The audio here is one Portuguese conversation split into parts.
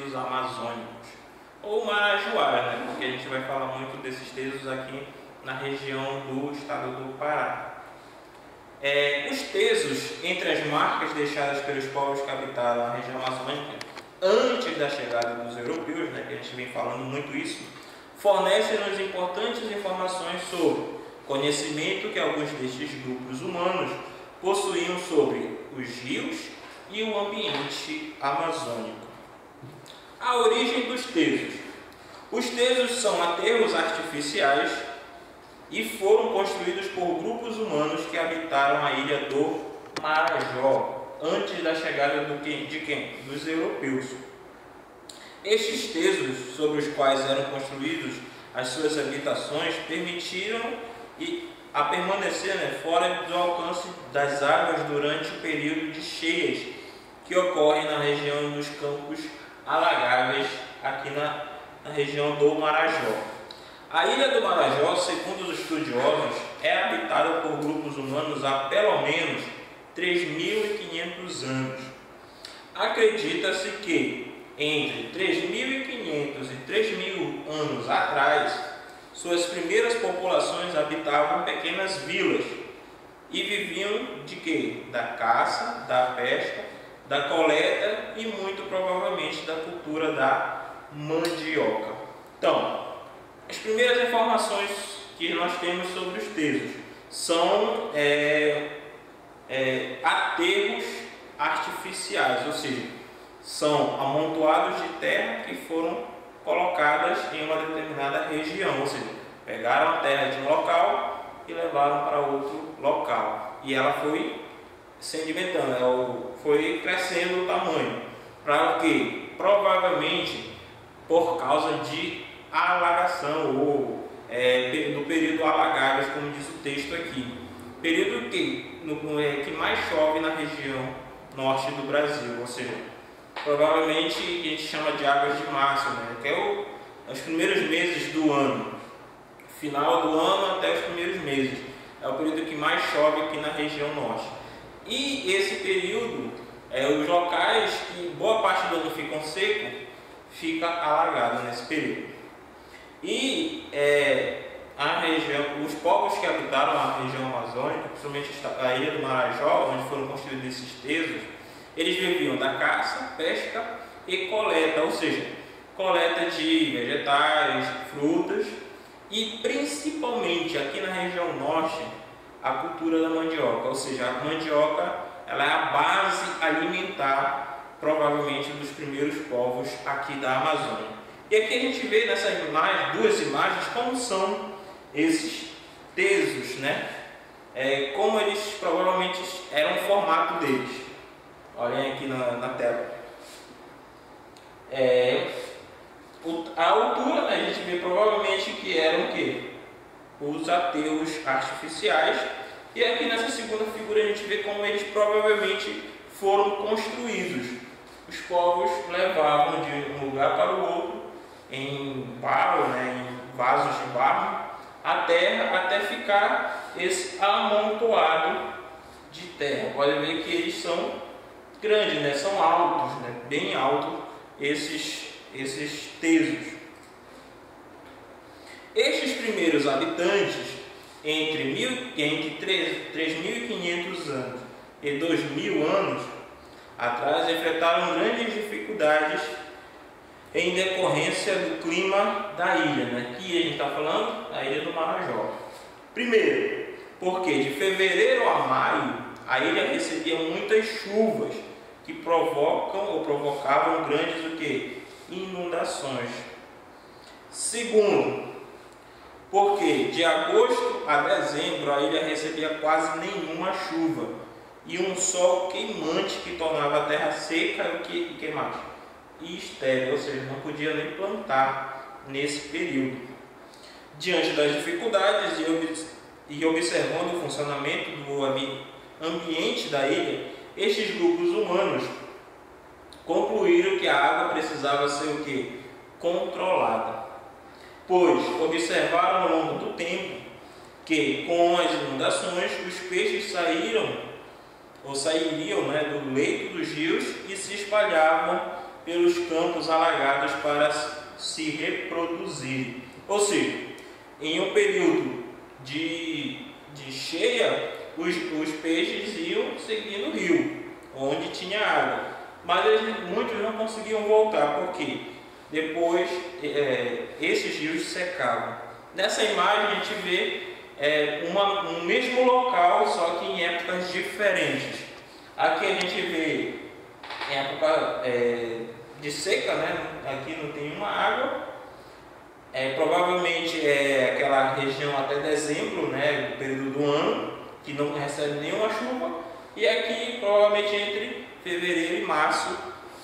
tesos amazônicos, ou marajoara, né? Porque a gente vai falar muito desses tesos aqui na região do estado do Pará. Os tesos, entre as marcas deixadas pelos povos que habitaram a região amazônica antes da chegada dos europeus, né, que a gente vem falando muito isso, fornecem-nos importantes informações sobre conhecimento que alguns destes grupos humanos possuíam sobre os rios e o ambiente amazônico. A origem dos tesos. Os tesos são aterros artificiais e foram construídos por grupos humanos que habitaram a ilha do Marajó antes da chegada de quem? Dos europeus. Estes tesos, sobre os quais eram construídos as suas habitações, permitiram a permanecer, fora do alcance das águas durante o período de cheias que ocorre na região dos campos alagáveis aqui na região do Marajó. A ilha do Marajó, segundo os estudiosos, é habitada por grupos humanos há pelo menos 3.500 anos. Acredita-se que entre 3.500 e 3.000 anos atrás, suas primeiras populações habitavam pequenas vilas e viviam de quê? Da caça, da pesca, da coleta e muito provavelmente da cultura da mandioca. Então, as primeiras informações que nós temos sobre os tesos são aterros artificiais, ou seja, são amontoados de terra que foram colocadas em uma determinada região, ou seja, pegaram a terra de um local e levaram para outro local, e ela foi sedimentando, ela foi crescendo o tamanho, para o que? Provavelmente por causa de alagação ou do período alagares, como diz o texto aqui, período que mais chove na região norte do Brasil, ou seja, provavelmente a gente chama de águas de março, que é os primeiros meses do ano, final do ano até os primeiros meses, é o período que mais chove aqui na região norte. E esse período, os locais que boa parte do ano ficam secos, fica alagado nesse período. E a região, os povos que habitaram a região amazônica, principalmente a ilha do Marajó, onde foram construídos esses tesos, eles viviam da caça, pesca e coleta, ou seja, coleta de vegetais, frutas e principalmente aqui na região norte, a cultura da mandioca, ou seja, a mandioca ela é a base alimentar provavelmente dos primeiros povos aqui da Amazônia. E aqui a gente vê nessas duas imagens como são esses tesos, como eles provavelmente eram o formato deles. Olhem aqui na tela. A altura, a gente vê provavelmente que eram o quê? Os aterros artificiais. E aqui nessa segunda figura a gente vê como eles provavelmente foram construídos. Os povos levavam de um lugar para o outro em barro, em vasos de barro, a terra até ficar esse amontoado de terra. Pode ver que eles são grandes, são altos, bem altos esses tesos. Estes primeiros habitantes, entre 3.500 anos e 2.000 anos atrás, enfrentaram grandes dificuldades em decorrência do clima da ilha, que a gente está falando, a ilha do Marajó. Primeiro, porque de fevereiro a maio a ilha recebia muitas chuvas que provocavam grandes inundações. Segundo, porque de agosto a dezembro a ilha recebia quase nenhuma chuva e um sol queimante que tornava a terra seca e queimada e estéril, ou seja, não podia nem plantar nesse período. Diante das dificuldades e observando o funcionamento do ambiente da ilha, estes grupos humanos concluíram que a água precisava ser controlada, pois observaram ao longo do tempo que com as inundações os peixes sairiam do leito dos rios e se espalhavam pelos campos alagados para se reproduzir. Ou seja, em um período de cheia, os peixes iam seguindo o rio, onde tinha água. Mas muitos não conseguiam voltar, porque depois esses rios secavam. Nessa imagem a gente vê um mesmo local, só que em épocas diferentes. Aqui a gente vê em época de seca, né? Aqui não tem uma água. Provavelmente é aquela região até dezembro, né? Do período do ano, que não recebe nenhuma chuva. E aqui provavelmente entre fevereiro e março,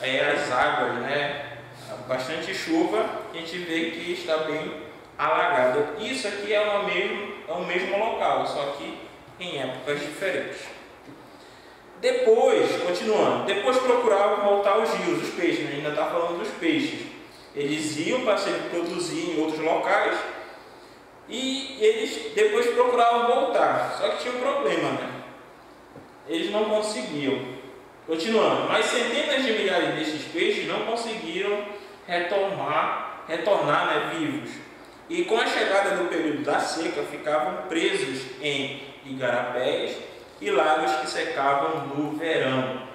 as águas, né? Bastante chuva, a gente vê que está bem alagado. Isso aqui é o mesmo local, só que em épocas diferentes. Depois, continuando, depois procuravam voltar aos rios, os peixes, né? Ainda está falando dos peixes. Eles iam para se reproduzir em outros locais e eles depois procuravam voltar. Só que tinha um problema, né? Eles não conseguiam. Continuando, mas centenas de milhares desses peixes não conseguiram retornar, né, vivos. E com a chegada do período da seca, ficavam presos em igarapés e lagos que secavam no verão.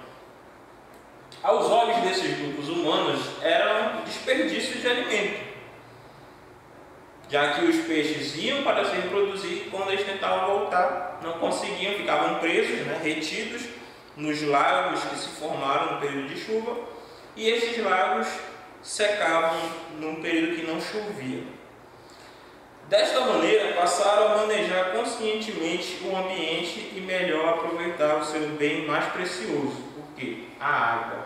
Aos olhos desses grupos humanos, eram desperdícios de alimento, já que os peixes iam para se reproduzir e quando eles tentavam voltar, não conseguiam, ficavam presos, né, retidos nos lagos que se formaram no período de chuva, e esses lagos secavam num período que não chovia. Desta maneira, passaram a manejar conscientemente o ambiente e melhor aproveitar o seu bem mais precioso, o quê? A água.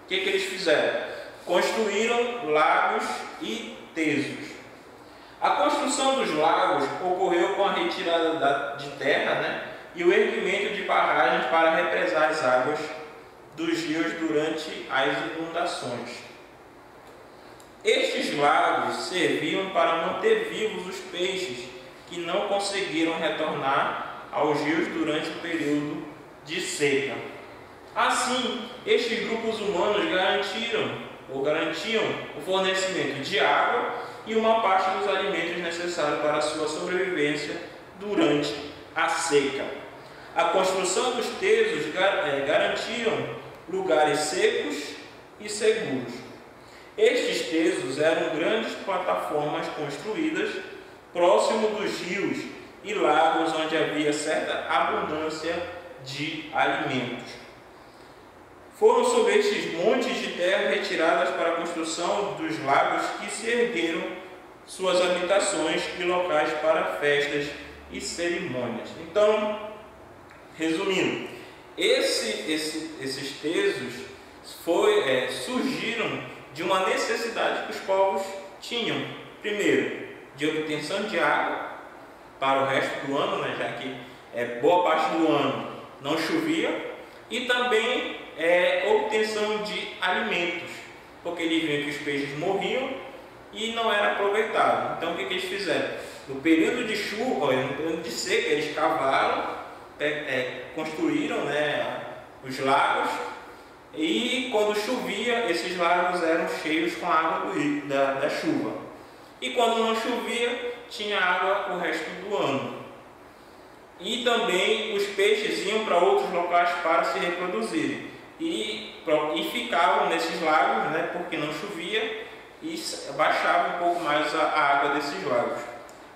O que eles fizeram? Construíram lagos e tesos. A construção dos lagos ocorreu com a retirada de terra, né, e o erguimento de barragens para represar as águas dos rios durante as inundações. Estes lagos serviam para manter vivos os peixes que não conseguiram retornar aos rios durante o período de seca. Assim, estes grupos humanos garantiam o fornecimento de água e uma parte dos alimentos necessários para a sua sobrevivência durante a seca. A construção dos tesos garantiam lugares secos e seguros. Estes tesos eram grandes plataformas construídas próximo dos rios e lagos onde havia certa abundância de alimentos. Foram sobre estes montes de terra retiradas para a construção dos lagos que se ergueram suas habitações e locais para festas e cerimônias. Então, resumindo, esses tesos surgiram de uma necessidade que os povos tinham. Primeiro, de obtenção de água para o resto do ano, né, já que boa parte do ano não chovia, e também obtenção de alimentos, porque eles viam que os peixes morriam e não era aproveitado. Então o que eles fizeram? No período de chuva, no período de seca, eles cavaram, construíram, né, os lagos, e quando chovia, esses lagos eram cheios com a água da chuva. E quando não chovia, tinha água o resto do ano. E também os peixes iam para outros locais para se reproduzirem. E ficavam nesses lagos, né, porque não chovia, e baixava um pouco mais a água desses lagos.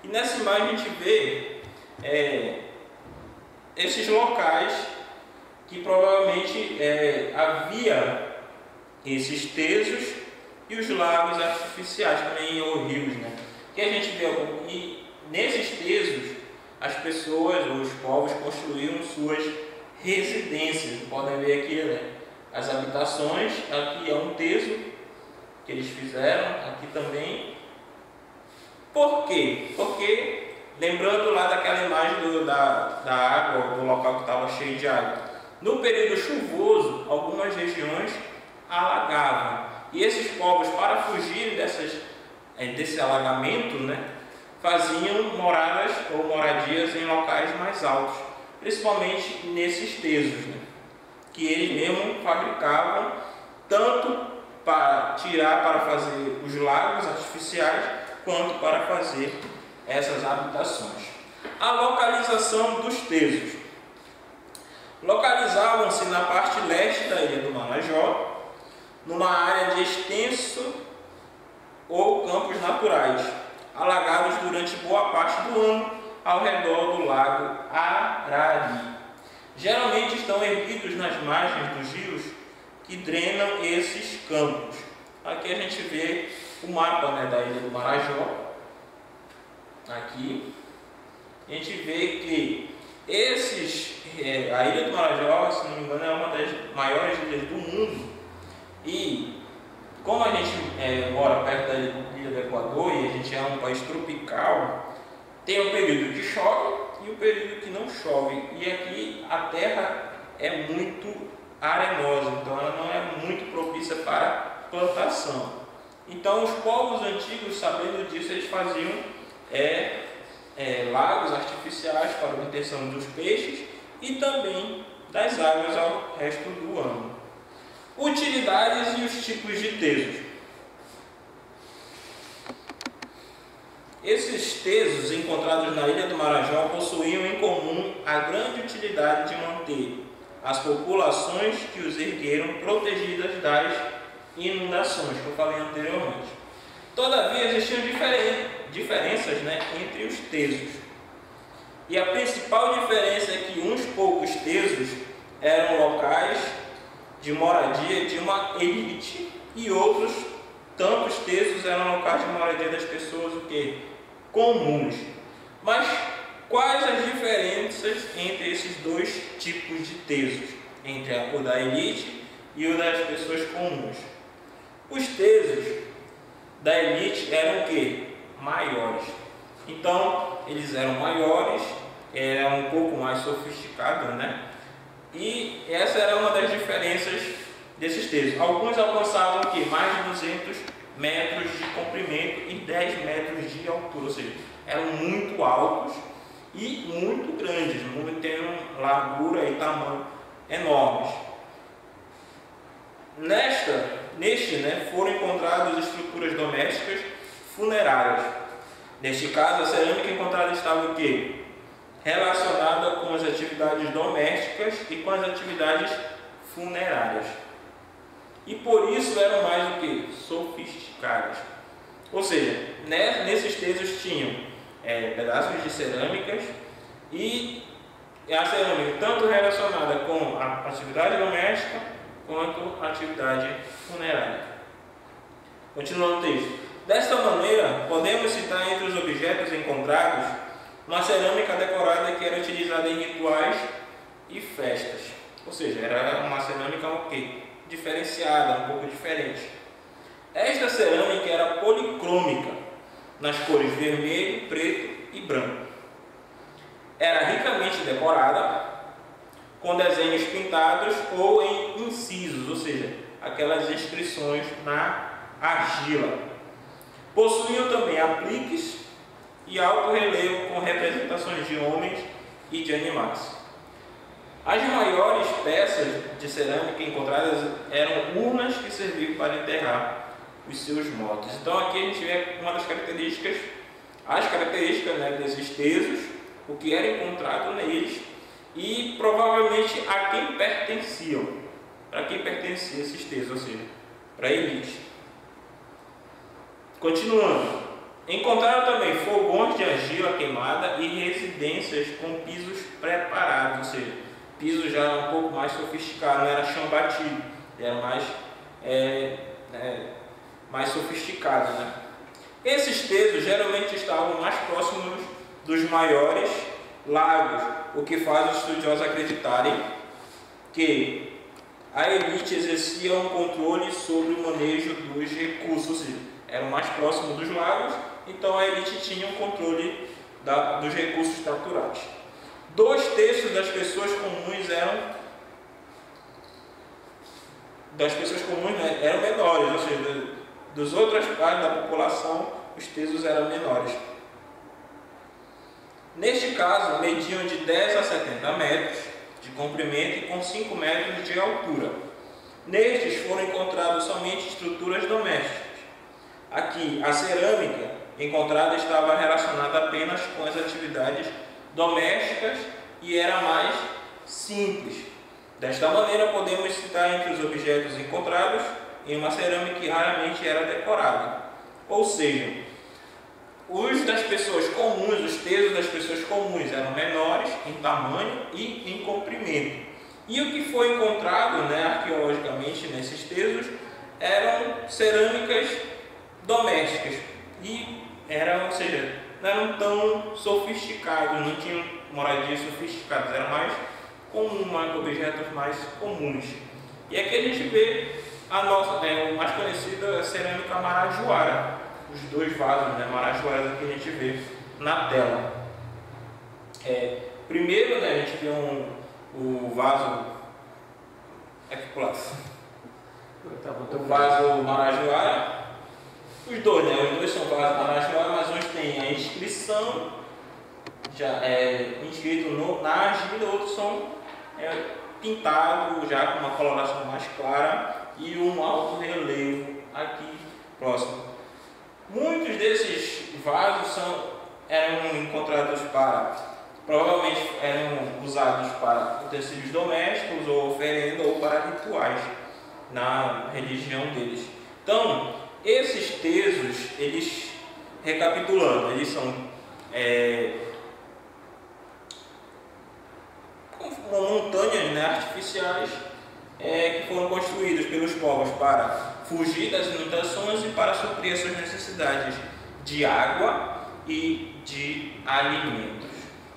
E nessa imagem a gente vê esses locais que provavelmente havia esses tesos e os lagos artificiais também, ou rios, né? Que a gente vê, e nesses tesos as pessoas, os povos construíram suas residências. Podem ver aqui, né, as habitações. Aqui é um teso que eles fizeram, aqui também. Por quê? Porque, lembrando lá daquela imagem da água, do local que estava cheio de água, no período chuvoso, algumas regiões alagavam. E esses povos, para fugir desse alagamento, né, faziam moradas ou moradias em locais mais altos, principalmente nesses tesos, né, que eles mesmos fabricavam, tanto para fazer os lagos artificiais, quanto para fazer essas habitações. A localização dos tesos. Localizavam-se na parte leste da ilha do Marajó, numa área de extenso ou campos naturais, alagados durante boa parte do ano ao redor do lago Arari. Geralmente estão erguidos nas margens dos rios que drenam esses campos. Aqui a gente vê o mapa, né, da ilha do Marajó. Aqui a gente vê que a ilha do Marajó, se não me engano, é uma das maiores ilhas do mundo. E como a gente mora perto da ilha do Equador e a gente é um país tropical, tem um período que chove e um período que não chove. E aqui a terra é muito arenosa, então ela não é muito propícia para plantação. Então os povos antigos, sabendo disso, eles faziam lagos artificiais para a obtenção dos peixes e também das águas ao resto do ano. Utilidades e os tipos de tesos. Esses tesos encontrados na ilha do Marajó possuíam em comum a grande utilidade de manter as populações que os ergueram protegidas das inundações, que eu falei anteriormente. Todavia, existiam diferenças, né, entre os tesos. E a principal diferença é que uns poucos tesos eram locais de moradia de uma elite e outros tantos tesos eram locais de moradia das pessoas comuns. Mas quais as diferenças entre esses dois tipos de tesos, entre o da elite e o das pessoas comuns? Os tesos da elite eram maiores. Então eles eram maiores, eram um pouco mais sofisticados, né? E essa era uma das diferenças desses tesos. Alguns alcançavam mais de 200 metros de comprimento e 10 metros de altura, ou seja, eram muito altos e muito grandes, têm largura e tamanho enormes. Neste, foram encontradas estruturas domésticas funerárias. Neste caso, a cerâmica encontrada estava relacionada com as atividades domésticas e com as atividades funerárias. E por isso eram mais sofisticadas. Ou seja, nesses tesos tinham pedaços de cerâmicas e a cerâmica tanto relacionada com a atividade doméstica quanto a atividade funerária. Continuando o texto. Desta maneira, podemos citar entre os objetos encontrados uma cerâmica decorada que era utilizada em rituais e festas. Ou seja, era uma cerâmica diferenciada, um pouco diferente. Esta cerâmica era policrômica, nas cores vermelho, preto e branco. Era ricamente decorada, com desenhos pintados ou em incisos, ou seja, aquelas inscrições na argila. Possuíam também apliques e alto relevo com representações de homens e de animais. As maiores peças de cerâmica encontradas eram urnas que serviam para enterrar os seus mortos. Então aqui a gente vê uma das características, desses tesos, o que era encontrado neles e provavelmente a quem pertenciam, para quem pertenciam esses tesos, ou seja, para a elite. Continuando, encontraram também fogões de argila queimada e residências com pisos preparados, ou seja, piso já um pouco mais sofisticado, não era chão batido, era mais sofisticado, né? Esses tesos geralmente estavam mais próximos dos maiores lagos, o que faz os estudiosos acreditarem que a elite exercia um controle sobre o manejo dos recursos, ou seja, eram mais próximos dos lagos, então a elite tinha um controle dos recursos naturais. 2/3 das pessoas comuns eram menores, ou seja, das outras partes da população, os tesos eram menores. Neste caso, mediam de 10 a 70 metros de comprimento e com 5 metros de altura. Nestes foram encontradas somente estruturas domésticas. Aqui, a cerâmica encontrada estava relacionada apenas com as atividades domésticas e era mais simples. Desta maneira, podemos citar entre os objetos encontrados em uma cerâmica que raramente era decorada. Ou seja, os das pessoas comuns, os tesos das pessoas comuns eram menores em tamanho e em comprimento. E o que foi encontrado, arqueologicamente nesses tesos eram cerâmicas domésticas e eram, ou seja, não eram tão sofisticados, não tinham moradias sofisticadas, era mais comum, objetos mais comuns. E aqui a gente vê a nossa, o mais conhecido é a cerâmica marajoara, os dois vasos, marajoaras que a gente vê na tela. Primeiro, a gente vê o vaso aqui pro lado. O vaso marajoara. Os dois são vasos marajoara, mas uns tem a inscrição já inscrito na argila, outros são pintados já com uma coloração mais clara e um alto relevo aqui próximo. Muitos desses vasos eram encontrados provavelmente eram usados para utensílios domésticos ou oferenda ou para rituais na religião deles. Então, esses tesos, eles, recapitulando, eles são montanhas artificiais que foram construídas pelos povos para fugir das inundações e para suprir as suas necessidades de água e de alimentos.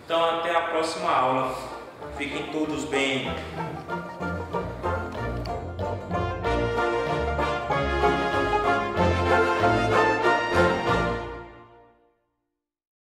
Então, até a próxima aula. Fiquem todos bem.